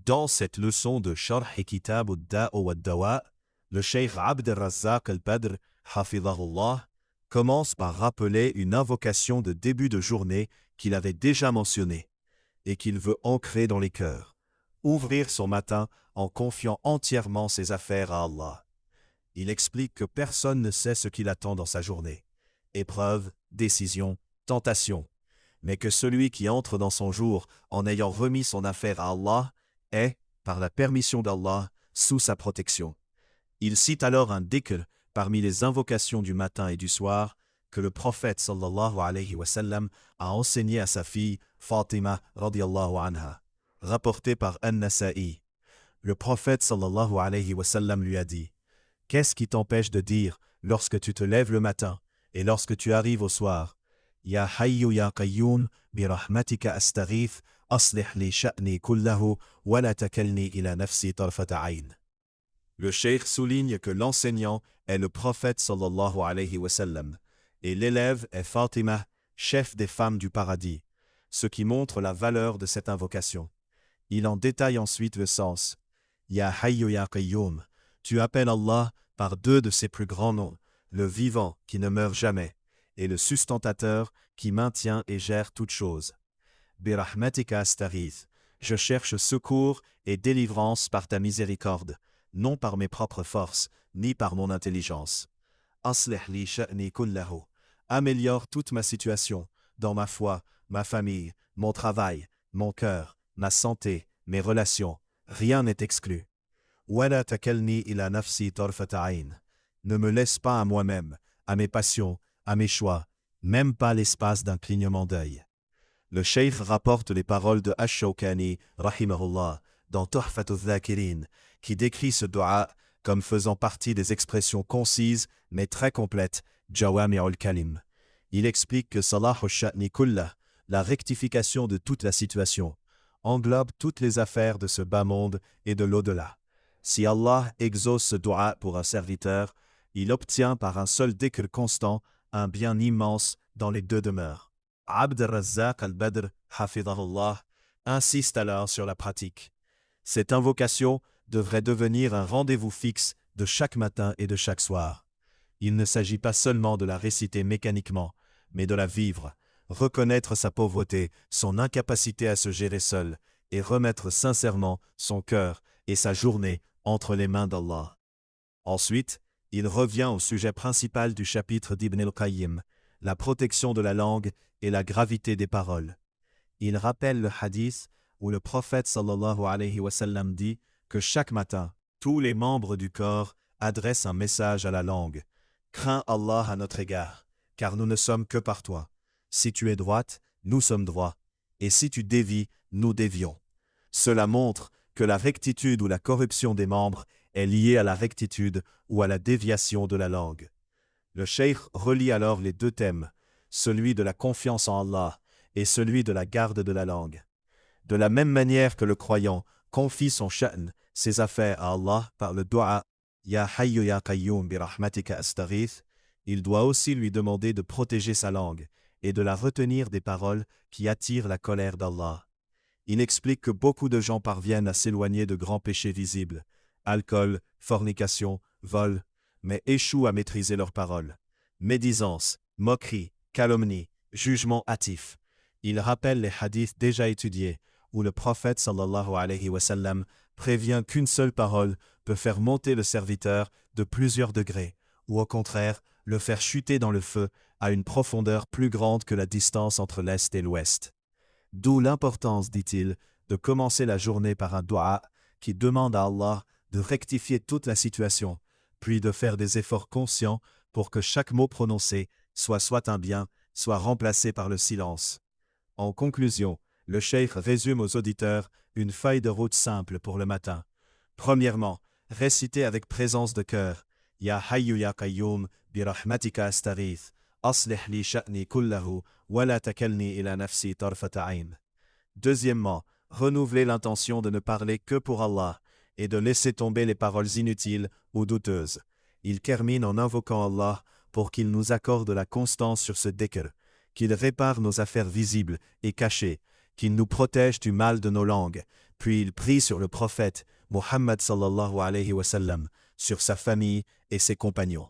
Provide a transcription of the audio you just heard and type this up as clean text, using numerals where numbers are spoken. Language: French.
Dans cette leçon de Sharh Kitab ad-Da' wa ad-Dawa', le Cheikh Abd al-Razzaq al-Badr, hafidhahullah, commence par rappeler une invocation de début de journée qu'il avait déjà mentionnée et qu'il veut ancrer dans les cœurs. Ouvrir son matin en confiant entièrement ses affaires à Allah. Il explique que personne ne sait ce qu'il attend dans sa journée. Épreuve, décision, tentation. Mais que celui qui entre dans son jour en ayant remis son affaire à Allah est, par la permission d'Allah, sous sa protection. Il cite alors un dhikr parmi les invocations du matin et du soir que le prophète sallallahu alayhi wa sallam a enseigné à sa fille Fatima radiyallahu anha, rapporté par An-Nasa'i. Le prophète sallallahu alayhi wa sallam lui a dit: « Qu'est-ce qui t'empêche de dire, lorsque tu te lèves le matin et lorsque tu arrives au soir, Ya Hayyu Ya Qayyum bi rahmatika astaghith aslih li sha'ni kullahu wa la takalni ila nafsi tarfata ayn » Le cheikh souligne que l'enseignant est le prophète sallallahu alayhi wa sallam et l'élève est Fatima, chef des femmes du paradis, ce qui montre la valeur de cette invocation. Il en détaille ensuite le sens. Ya Hayyu Ya Qayyum, tu appelles Allah par deux de ses plus grands noms, le vivant qui ne meurt jamais et le sustentateur qui maintient et gère toutes choses. Bi rahmatika astaghith, je cherche secours et délivrance par ta miséricorde, non par mes propres forces, ni par mon intelligence. Aslih li sha'ni kullahu, améliore toute ma situation, dans ma foi, ma famille, mon travail, mon cœur, ma santé, mes relations, rien n'est exclu. Wala takalni ila nafsi tarfata ayn, ne me laisse pas à moi-même, à mes passions, à mes choix, même pas l'espace d'un clignement d'œil. Le cheikh rapporte les paroles de Ash-Shawkani, rahimahullah, dans Tuhfatu Dhakirin, qui décrit ce dua comme faisant partie des expressions concises mais très complètes, Jawami'ul Kalim. Il explique que Salahu Sha'ni Kullah, la rectification de toute la situation, englobe toutes les affaires de ce bas monde et de l'au-delà. Si Allah exauce ce dua pour un serviteur, il obtient par un seul dhikr constant un bien immense dans les deux demeures. Abd al-Razzaq al-Badr, hafidhahullah, insiste alors sur la pratique. Cette invocation devrait devenir un rendez-vous fixe de chaque matin et de chaque soir. Il ne s'agit pas seulement de la réciter mécaniquement, mais de la vivre, reconnaître sa pauvreté, son incapacité à se gérer seul, et remettre sincèrement son cœur et sa journée entre les mains d'Allah. Ensuite, il revient au sujet principal du chapitre d'Ibn al-Qayyim, la protection de la langue et la gravité des paroles. Il rappelle le hadith où le prophète sallallahu alayhi wa sallam dit que chaque matin, tous les membres du corps adressent un message à la langue. Crains Allah à notre égard, car nous ne sommes que par toi. Si tu es droite, nous sommes droits, et si tu dévies, nous dévions. Cela montre que la rectitude ou la corruption des membres est liée à la rectitude ou à la déviation de la langue. Le cheikh relie alors les deux thèmes, celui de la confiance en Allah et celui de la garde de la langue. De la même manière que le croyant confie son sha'n, ses affaires à Allah par le dua Ya Hayyu Ya Qayyum bi rahmatika astaghith, il doit aussi lui demander de protéger sa langue et de la retenir des paroles qui attirent la colère d'Allah. Il explique que beaucoup de gens parviennent à s'éloigner de grands péchés visibles, alcool, fornication, vol, mais échouent à maîtriser leurs paroles. Médisance, moquerie, calomnie, jugement hâtif. Il rappelle les hadiths déjà étudiés, où le prophète sallallahu alayhi wa sallam prévient qu'une seule parole peut faire monter le serviteur de plusieurs degrés, ou au contraire, le faire chuter dans le feu à une profondeur plus grande que la distance entre l'Est et l'Ouest. D'où l'importance, dit-il, de commencer la journée par un dua qui demande à Allah de rectifier toute la situation, puis de faire des efforts conscients pour que chaque mot prononcé soit un bien, soit remplacé par le silence. En conclusion, le cheikh résume aux auditeurs une feuille de route simple pour le matin. Premièrement, réciter avec présence de cœur Ya Hayyu Ya Qayyum bi rahmatika astaghith aslih li sha'ni kullahu wa la takalni ila nafsi tarfata ayn. Deuxièmement, renouveler l'intention de ne parler que pour Allah et de laisser tomber les paroles inutiles ou douteuses. Il termine en invoquant Allah pour qu'il nous accorde la constance sur ce dhikr, qu'il répare nos affaires visibles et cachées, qu'il nous protège du mal de nos langues, Puis il prie sur le prophète, Muhammad sallallahu alayhi wa sallam, sur sa famille et ses compagnons.